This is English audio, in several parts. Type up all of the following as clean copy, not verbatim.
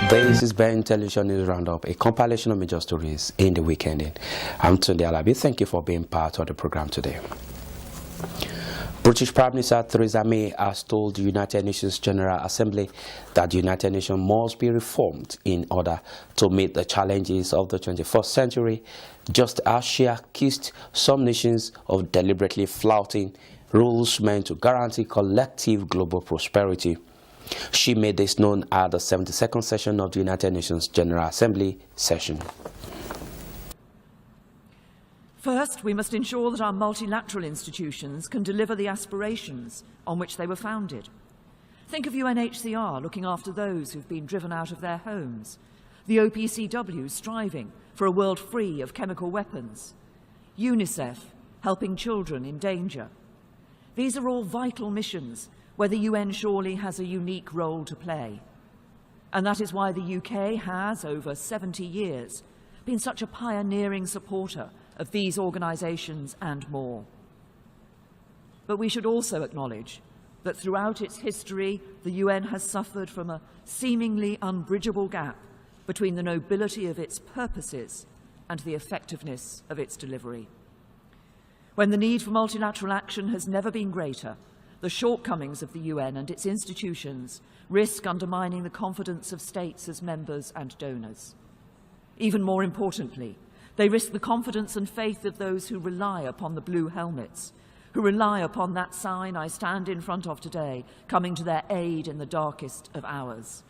This is Ben Television News Roundup, a compilation of major stories in the weekend. I'm Tunde Alabi. Thank you for being part of the program today. British Prime Minister Theresa May has told the United Nations General Assembly that the United Nations must be reformed in order to meet the challenges of the 21st century, just as she accused some nations of deliberately flouting rules meant to guarantee collective global prosperity. She made this known at the 72nd session of the United Nations General Assembly session. First, we must ensure that our multilateral institutions can deliver the aspirations on which they were founded. Think of UNHCR looking after those who've been driven out of their homes, the OPCW striving for a world free of chemical weapons, UNICEF helping children in danger. These are all vital missions where the UN surely has a unique role to play. And that is why the UK has, over 70 years, been such a pioneering supporter of these organisations and more. But we should also acknowledge that throughout its history, the UN has suffered from a seemingly unbridgeable gap between the nobility of its purposes and the effectiveness of its delivery. When the need for multilateral action has never been greater, the shortcomings of the UN and its institutions risk undermining the confidence of states as members and donors. Even more importantly, they risk the confidence and faith of those who rely upon the blue helmets, who rely upon that sign I stand in front of today, coming to their aid in the darkest of hours.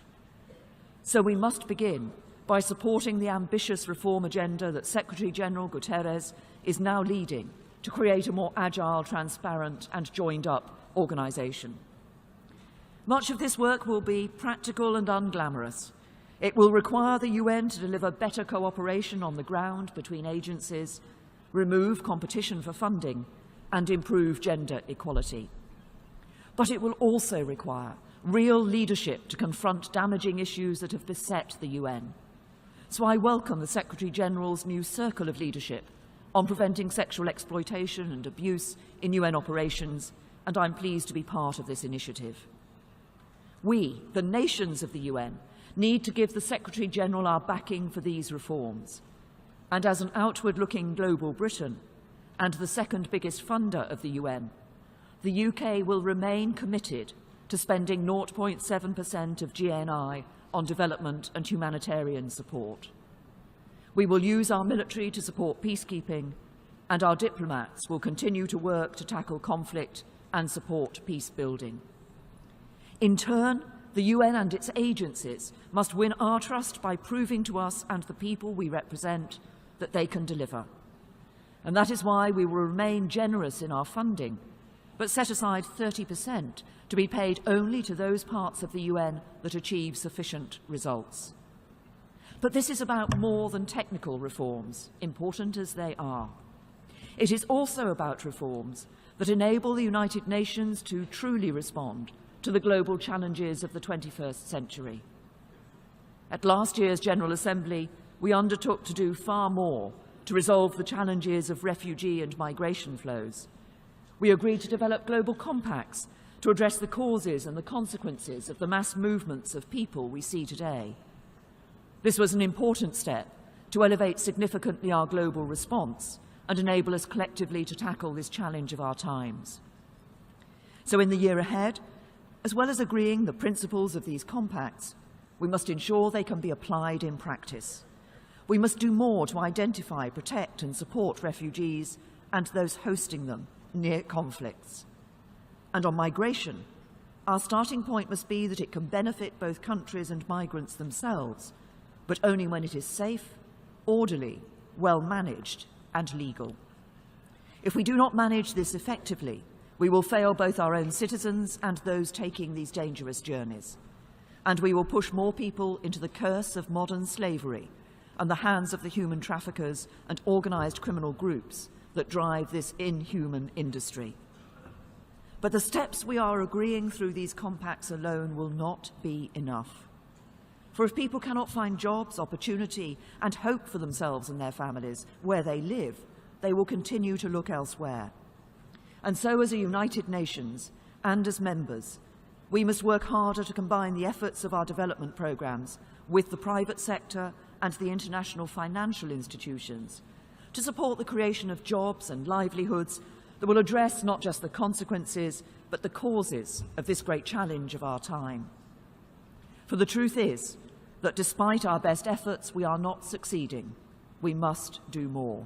So we must begin by supporting the ambitious reform agenda that Secretary-General Guterres is now leading to create a more agile, transparent and joined-up organisation. Much of this work will be practical and unglamorous. It will require the UN to deliver better cooperation on the ground between agencies, remove competition for funding, and improve gender equality. But it will also require real leadership to confront damaging issues that have beset the UN. So I welcome the Secretary-General's new circle of leadership on preventing sexual exploitation and abuse in UN operations, and I'm pleased to be part of this initiative. We, the nations of the UN, need to give the Secretary-General our backing for these reforms. And as an outward-looking global Britain and the second biggest funder of the UN, the UK will remain committed to spending 0.7% of GNI on development and humanitarian support. We will use our military to support peacekeeping, and our diplomats will continue to work to tackle conflict and support peace building. In turn, the UN and its agencies must win our trust by proving to us and the people we represent that they can deliver. And that is why we will remain generous in our funding, but set aside 30% to be paid only to those parts of the UN that achieve sufficient results. But this is about more than technical reforms, important as they are. It is also about reforms that enable the United Nations to truly respond to the global challenges of the 21st century. At last year's General Assembly, we undertook to do far more to resolve the challenges of refugee and migration flows. We agreed to develop global compacts to address the causes and the consequences of the mass movements of people we see today. This was an important step to elevate significantly our global response and enable us collectively to tackle this challenge of our times. So in the year ahead, as well as agreeing the principles of these compacts, we must ensure they can be applied in practice. We must do more to identify, protect and support refugees and those hosting them near conflicts. And on migration, our starting point must be that it can benefit both countries and migrants themselves, but only when it is safe, orderly, well managed and legal. If we do not manage this effectively, we will fail both our own citizens and those taking these dangerous journeys. And we will push more people into the curse of modern slavery and the hands of the human traffickers and organised criminal groups that drive this inhuman industry. But the steps we are agreeing through these compacts alone will not be enough. For if people cannot find jobs, opportunity and hope for themselves and their families where they live, they will continue to look elsewhere. And so as a United Nations and as members, We must work harder to combine the efforts of our development programmes with the private sector and the international financial institutions to support the creation of jobs and livelihoods that will address not just the consequences, but the causes of this great challenge of our time. For the truth is that despite our best efforts, we are not succeeding. We must do more.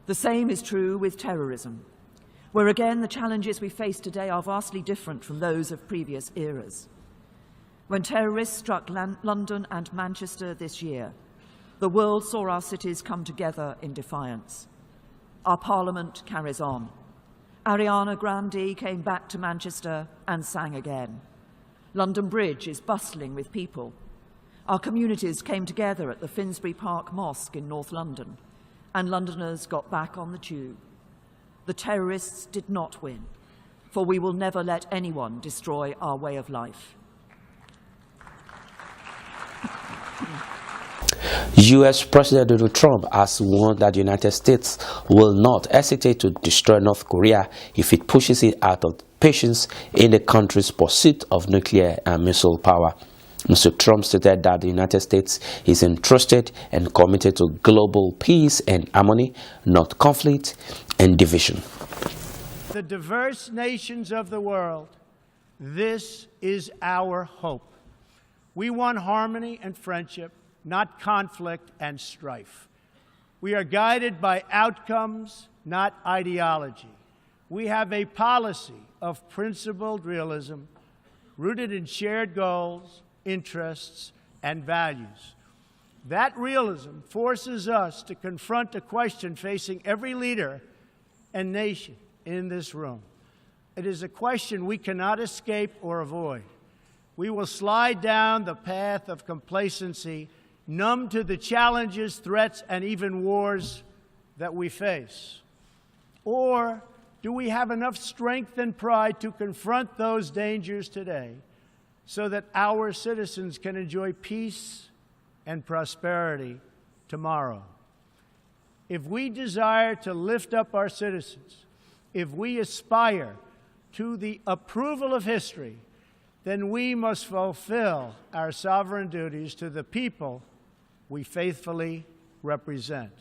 The same is true with terrorism, where again the challenges we face today are vastly different from those of previous eras. When terrorists struck London and Manchester this year, the world saw our cities come together in defiance. Our Parliament carries on. Ariana Grande came back to Manchester and sang again. London Bridge is bustling with people. Our communities came together at the Finsbury Park Mosque in North London, and Londoners got back on the tube. The terrorists did not win, for we will never let anyone destroy our way of life. U.S. President Donald Trump has warned that the United States will not hesitate to destroy North Korea if it pushes it out of patience in the country's pursuit of nuclear and missile power. Mr. Trump stated that the United States is interested and committed to global peace and harmony, not conflict and division. The diverse nations of the world, this is our hope. We want harmony and friendship, not conflict and strife. We are guided by outcomes, not ideology. We have a policy of principled realism rooted in shared goals, interests, and values. That realism forces us to confront a question facing every leader and nation in this room. It is a question we cannot escape or avoid. We will slide down the path of complacency, numb to the challenges, threats, and even wars that we face. Or do we have enough strength and pride to confront those dangers today so that our citizens can enjoy peace and prosperity tomorrow? If we desire to lift up our citizens, if we aspire to the approval of history, then we must fulfill our sovereign duties to the people we faithfully represent.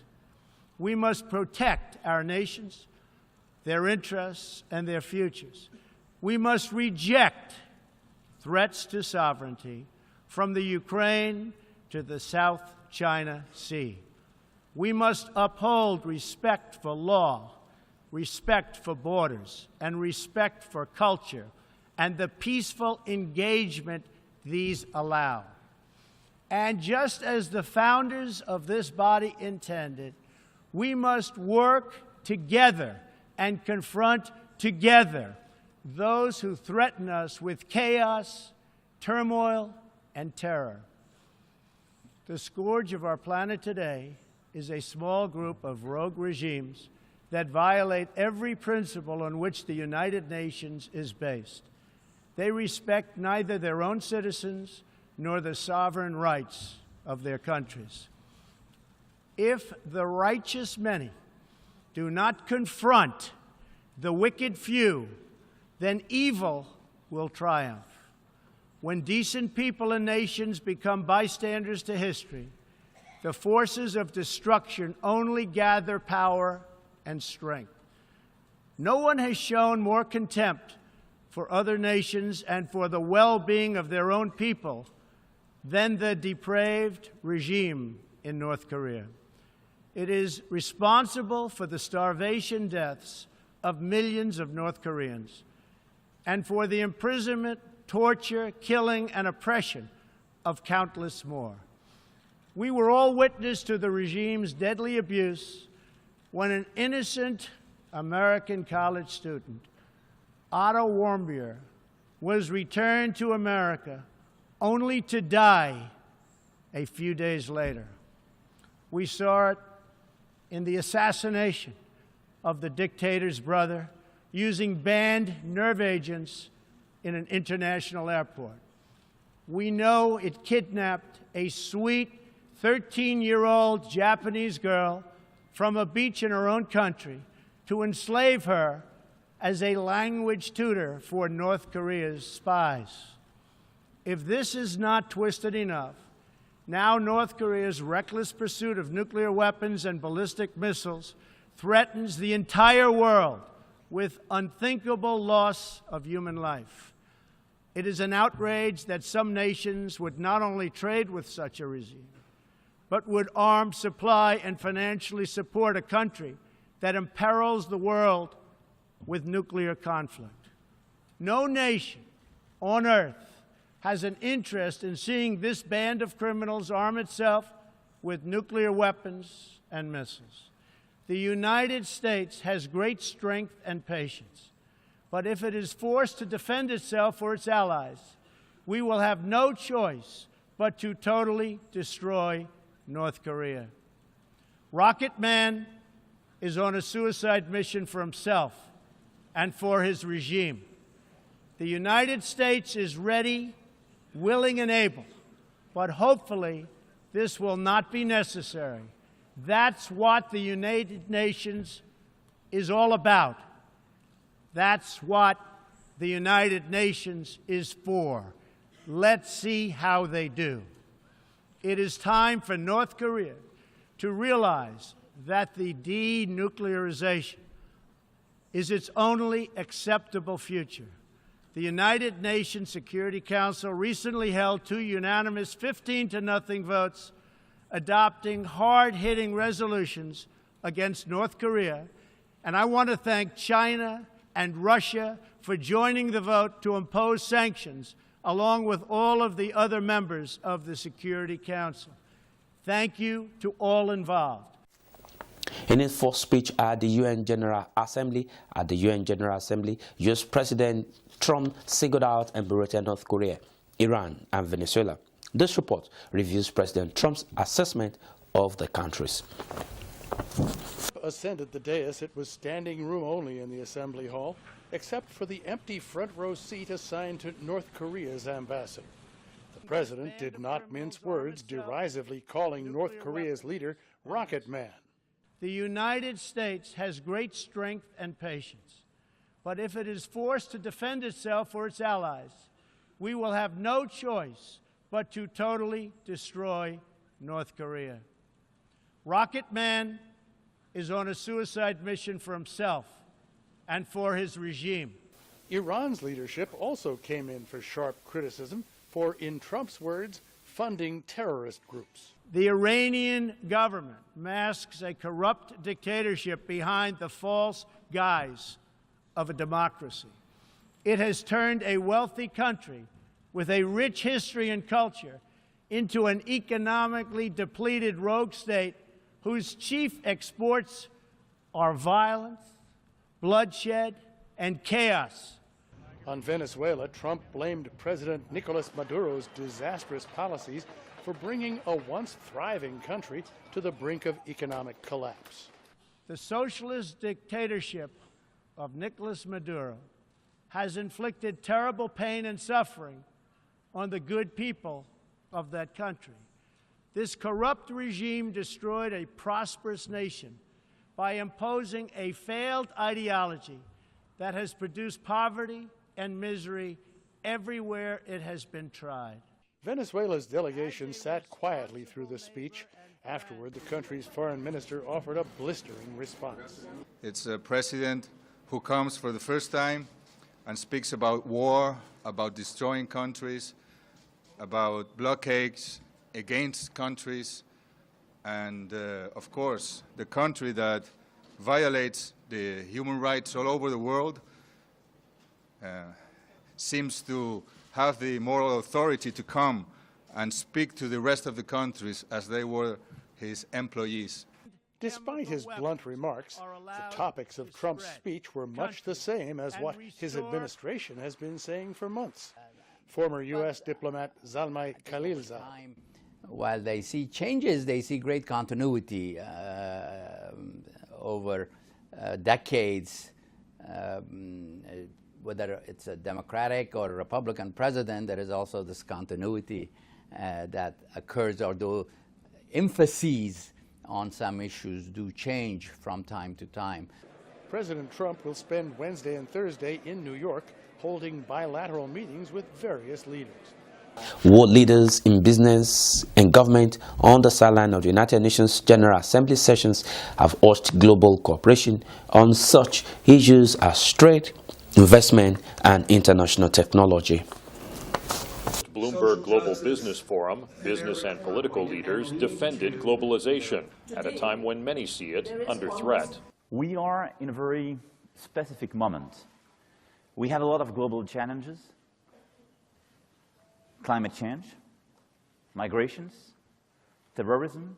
We must protect our nations, their interests, and their futures. We must reject threats to sovereignty from the Ukraine to the South China Sea. We must uphold respect for law, respect for borders, and respect for culture, and the peaceful engagement these allow. And just as the founders of this body intended, we must work together and confront together those who threaten us with chaos, turmoil, and terror. The scourge of our planet today is a small group of rogue regimes that violate every principle on which the United Nations is based. They respect neither their own citizens nor the sovereign rights of their countries. If the righteous many do not confront the wicked few, then evil will triumph. When decent people and nations become bystanders to history, the forces of destruction only gather power and strength. No one has shown more contempt for other nations and for the well-being of their own people than the depraved regime in North Korea. It is responsible for the starvation deaths of millions of North Koreans and for the imprisonment, torture, killing, and oppression of countless more. We were all witness to the regime's deadly abuse when an innocent American college student, Otto Warmbier, was returned to America only to die a few days later. We saw it in the assassination of the dictator's brother using banned nerve agents in an international airport. We know it kidnapped a sweet 13-year-old Japanese girl from a beach in her own country to enslave her as a language tutor for North Korea's spies. If this is not twisted enough, now North Korea's reckless pursuit of nuclear weapons and ballistic missiles threatens the entire world with unthinkable loss of human life. It is an outrage that some nations would not only trade with such a regime, but would arm, supply, and financially support a country that imperils the world with nuclear conflict. No nation on earth has an interest in seeing this band of criminals arm itself with nuclear weapons and missiles. The United States has great strength and patience, but if it is forced to defend itself or its allies, we will have no choice but to totally destroy North Korea. Rocket Man is on a suicide mission for himself and for his regime. The United States is ready, willing, and able, but hopefully this will not be necessary. That's what the United Nations is all about. That's what the United Nations is for. Let's see how they do. It is time for North Korea to realize that the denuclearization is its only acceptable future. The United Nations Security Council recently held 2 unanimous 15-0 votes adopting hard-hitting resolutions against North Korea, and I want to thank China and Russia for joining the vote to impose sanctions, along with all of the other members of the Security Council. Thank you to all involved. In his first speech at the UN General Assembly, U.S. President Trump singled out and berated North Korea, Iran, and Venezuela. This report reviews President Trump's assessment of the countries. Ascended the dais, it was standing room only in the Assembly Hall, except for the empty front row seat assigned to North Korea's ambassador. The president did not mince words, derisively calling North Korea's leader Rocket Man. The United States has great strength and patience, but if it is forced to defend itself or its allies, we will have no choice but to totally destroy North Korea. Rocket Man is on a suicide mission for himself and for his regime. Iran's leadership also came in for sharp criticism for, in Trump's words, funding terrorist groups. The Iranian government masks a corrupt dictatorship behind the false guise of a democracy. It has turned a wealthy country with a rich history and culture into an economically depleted rogue state whose chief exports are violence, bloodshed, and chaos. On Venezuela, Trump blamed President Nicolas Maduro's disastrous policies for bringing a once thriving country to the brink of economic collapse. The socialist dictatorship of Nicolas Maduro has inflicted terrible pain and suffering on the good people of that country. This corrupt regime destroyed a prosperous nation by imposing a failed ideology that has produced poverty and misery everywhere it has been tried. Venezuela's delegation sat quietly through the speech. Afterward, the country's foreign minister offered a blistering response. It's a president who comes for the first time and speaks about war, about destroying countries, about blockades against countries, and of course, the country that violates the human rights all over the world seems to have the moral authority to come and speak to the rest of the countries as they were his employees. Despite his blunt remarks, the topics of Trump's speech were much the same as what his administration has been saying for months. Former U.S. diplomat Zalmay Khalilzad. While they see changes, they see great continuity over decades. Whether it's a Democratic or a Republican president, there is also this continuity that occurs, although emphases on some issues do change from time to time. President Trump will spend Wednesday and Thursday in New York holding bilateral meetings with various leaders. World leaders in business and government on the sideline of the United Nations General Assembly sessions have urged global cooperation on such issues as trade, investment, and international technology. Bloomberg Global Business Forum, business and political leaders defended globalization at a time when many see it under threat. We are in a very specific moment. We have a lot of global challenges: climate change, migrations, terrorism,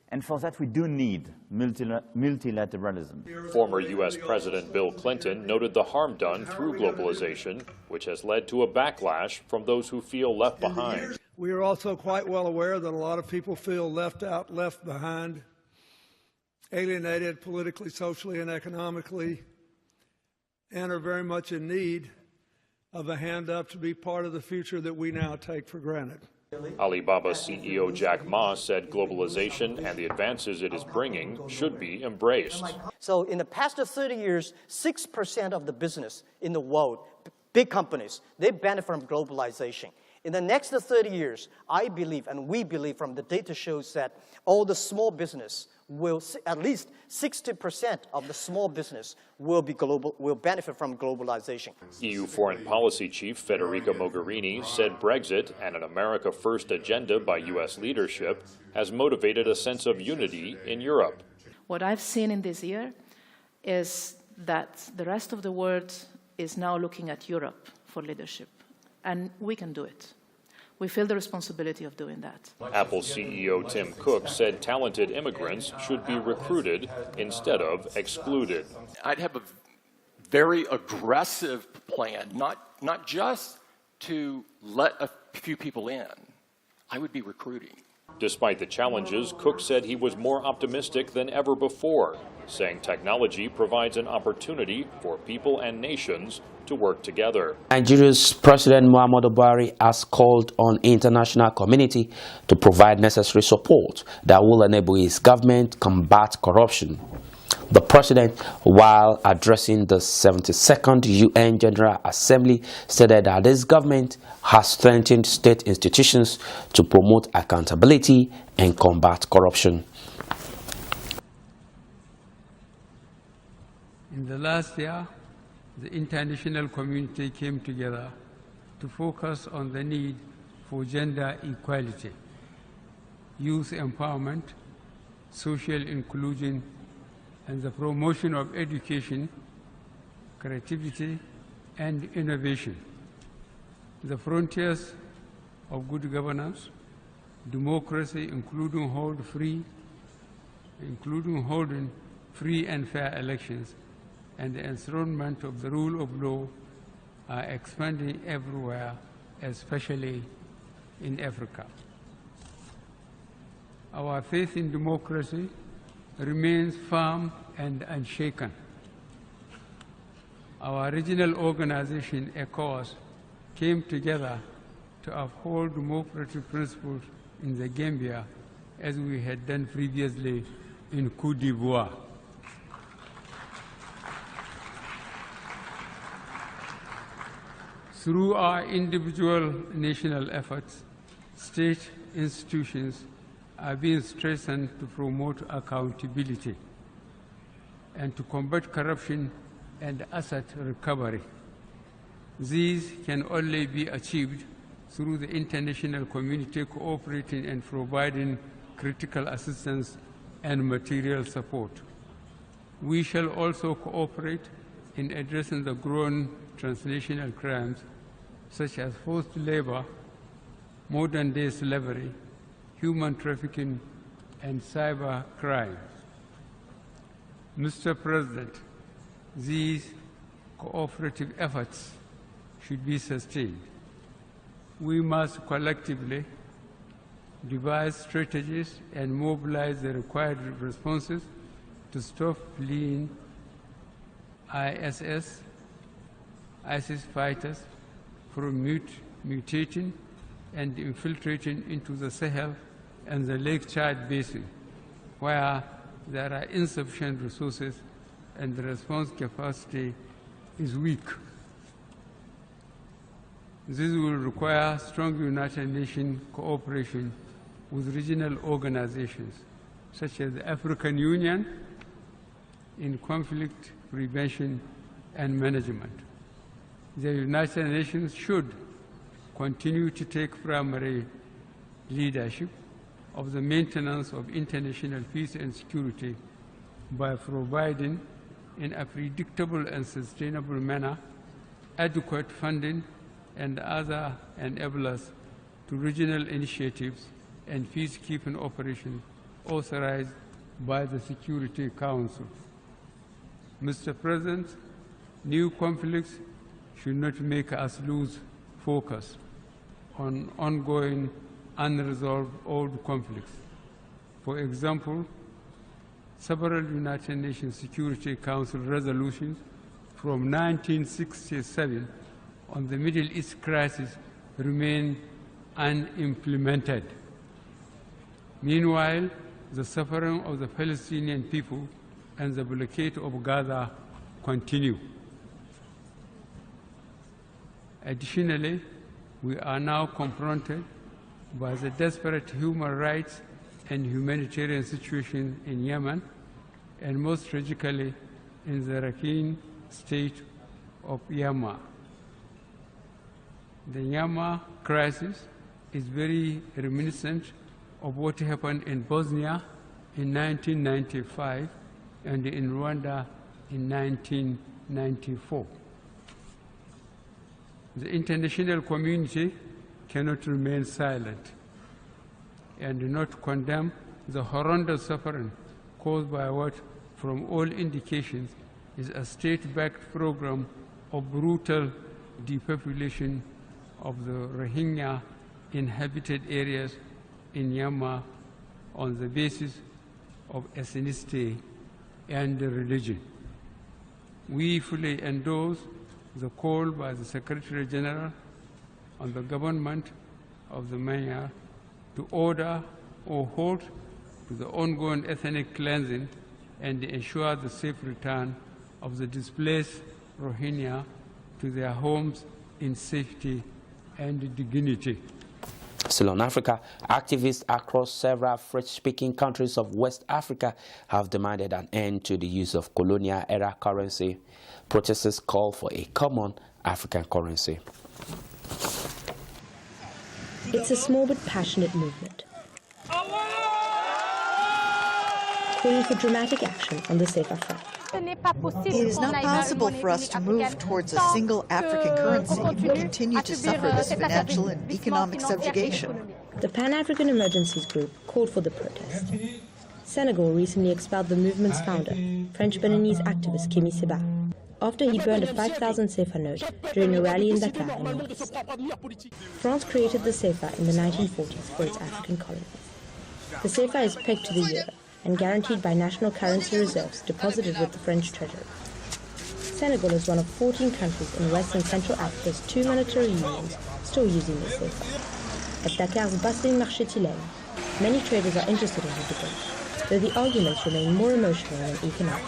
and for that we do need multilateralism. Former U.S. President Bill Clinton noted the harm done through globalization, which has led to a backlash from those who feel left behind. We are also quite well aware that a lot of people feel left out, left behind, alienated politically, socially, and economically, and are very much in need of a hand up to be part of the future that we now take for granted. Alibaba CEO Jack Ma said globalization and the advances it is bringing should be embraced. So in the past 30 years, 6% of the business in the world, big companies, they benefit from globalization. In the next 30 years, I believe, and we believe from the data shows that all the small business will, at least 60% of the small business will benefit from globalization. EU Foreign Policy Chief Federica Mogherini said Brexit and an America First agenda by U.S. leadership has motivated a sense of unity in Europe. What I've seen in this year is that the rest of the world is now looking at Europe for leadership, and we can do it. We feel the responsibility of doing that. Apple CEO Tim Cook said talented immigrants should be recruited instead of excluded. I'd have a very aggressive plan, not just to let a few people in. I would be recruiting. Despite the challenges, Cook said he was more optimistic than ever before, saying technology provides an opportunity for people and nations to work together. Nigeria's President Muhammadu Buhari has called on international community to provide necessary support that will enable his government to combat corruption. The president, while addressing the 72nd UN General Assembly, stated that his government has strengthened state institutions to promote accountability and combat corruption. In the last year, the international community came together to focus on the need for gender equality, youth empowerment, social inclusion, and the promotion of education, creativity, and innovation. The frontiers of good governance, democracy, including holding free and fair elections, and the enthronement of the rule of law are expanding everywhere, especially in Africa. Our faith in democracy remains firm and unshaken. Our regional organization, ECOWAS, came together to uphold democratic principles in the Gambia as we had done previously in Côte d'Ivoire. Through our individual national efforts, state institutions are being strengthened to promote accountability and to combat corruption and asset recovery. These can only be achieved through the international community cooperating and providing critical assistance and material support. We shall also cooperate in addressing the growing transnational crimes such as forced labor, modern-day slavery, human trafficking, and cyber crime. Mr. President, these cooperative efforts should be sustained. We must collectively devise strategies and mobilize the required responses to stop fleeing ISIS fighters from mutating and infiltrating into the Sahel and the Lake Chad Basin, where there are insufficient resources and the response capacity is weak. This will require strong United Nations cooperation with regional organizations, such as the African Union, in conflict prevention and management. The United Nations should continue to take primary leadership of the maintenance of international peace and security by providing, in a predictable and sustainable manner, adequate funding and other enablers to regional initiatives and peacekeeping operations authorized by the Security Council. Mr. President, new conflicts should not make us lose focus on ongoing unresolved old conflicts. For example, several United Nations Security Council resolutions from 1967 on the Middle East crisis remain unimplemented. Meanwhile, the suffering of the Palestinian people and the blockade of Gaza continue. Additionally, we are now confronted by the desperate human rights and humanitarian situation in Yemen, and most tragically in the Rakhine state of Yemen. The Yemen crisis is very reminiscent of what happened in Bosnia in 1995 and in Rwanda in 1994. The international community cannot remain silent and not condemn the horrendous suffering caused by what, from all indications, is a state-backed program of brutal depopulation of the Rohingya inhabited areas in Myanmar on the basis of ethnicity and religion. We fully endorse the call by the Secretary General on the government of the Myanmar to order or halt to the ongoing ethnic cleansing and ensure the safe return of the displaced Rohingya to their homes in safety and dignity. Still on Africa, activists across several French-speaking countries of West Africa have demanded an end to the use of colonial-era currency. Protesters call for a common African currency. It's a small but passionate movement, calling for dramatic action on the CFA front. It is not possible for us to move towards a single African currency and continue to suffer this financial and economic subjugation. The Pan-African Emergencies Group called for the protest. Senegal recently expelled the movement's founder, French-Beninese activist Kémi Séba, after he burned a 5,000 CFA note during a rally in Dakar in August. France created the CFA in the 1940s for its African colonies. The CFA is pegged to the euro and guaranteed by national currency reserves deposited with the French treasury. Senegal is one of 14 countries in West and Central Africa's 2 monetary unions still using the CFA. At Dakar's bustling Marché Tilène, many traders are interested in the debate, though the arguments remain more emotional than economic.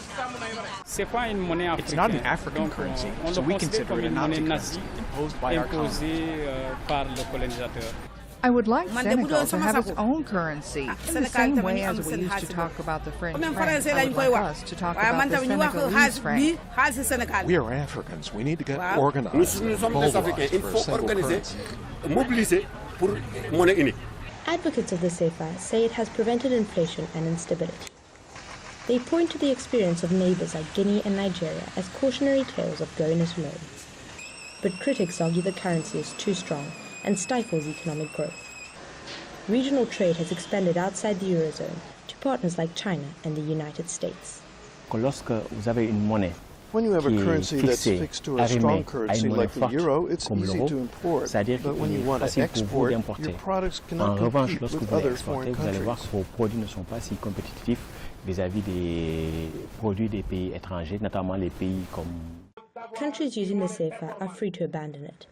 It's not an African currency, so we consider it a Nazi currency imposed by our colonists. I would like Senegal to have its own currency, in the same way as we used to talk about the French franc. I would like us to talk about the Senegalese franc. We are Africans. We need to get organized and mobilized for a single currency. Advocates of the CFA say it has prevented inflation and instability. They point to the experience of neighbors like Guinea and Nigeria as cautionary tales of going it alone. But critics argue the currency is too strong and stifles economic growth. Regional trade has expanded outside the Eurozone to partners like China and the United States. When you have a currency that's fixed to a strong currency like the euro, it's easy to import. But when you want to export, your products cannot compete with other foreign countries. Countries using the CFA are free to abandon it,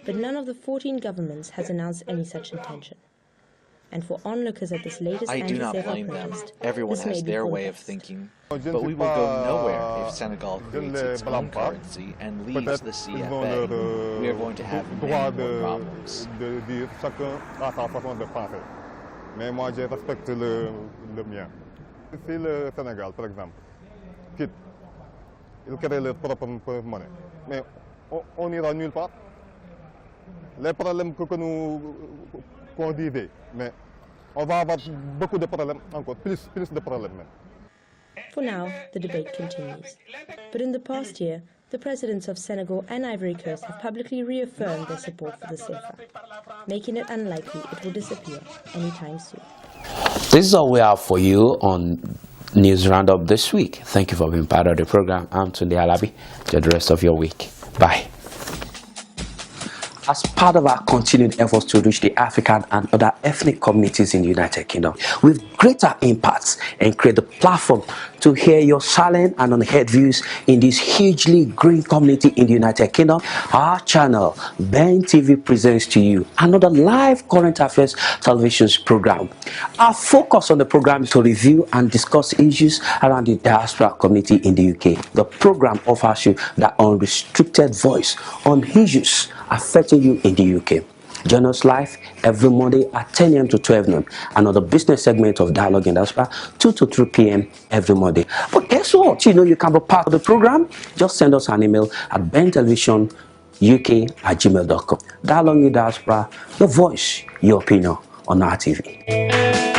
but none of the 14 governments has announced any such intention. And for onlookers at this latest I do not anti-CFA blame them. protest, Everyone this may has be their for the way of best. thinking, but we will go nowhere if Senegal creates its own currency and leaves the CFA. We are going to have many more problems. Mais moi, je respecte le mien. Si le Sénégal, par exemple, quitte, ils créent leur propre monnaie, mais on n'ira nulle part. Les problèmes que nous qu'on disait, mais on va avoir beaucoup de problèmes, encore plus de problèmes même. For now, the debate continues. But in the past year, the presidents of Senegal and Ivory Coast have publicly reaffirmed their support for the CFA, making it unlikely it will disappear anytime soon. This is all we have for you on News Roundup this week. Thank you for being part of the program. I'm Tunde Alabi. Enjoy the rest of your week. Bye. As part of our continued efforts to reach the African and other ethnic communities in the United Kingdom with greater impacts and create a platform to hear your silent and unheard views in this hugely growing community in the United Kingdom, our channel, Ben TV, presents to you another live current affairs television program. Our focus on the program is to review and discuss issues around the diaspora community in the UK. The program offers you that unrestricted voice on issues affecting you in the UK. Join us live every Monday at 10 a.m. to 12 noon. Another business segment of Dialogue in Diaspora, 2 to 3 p.m. every Monday. But guess what? You can be part of the program. Just send us an email at bentelevisionuk@gmail.com. Dialogue in Diaspora, your voice, your opinion on our TV.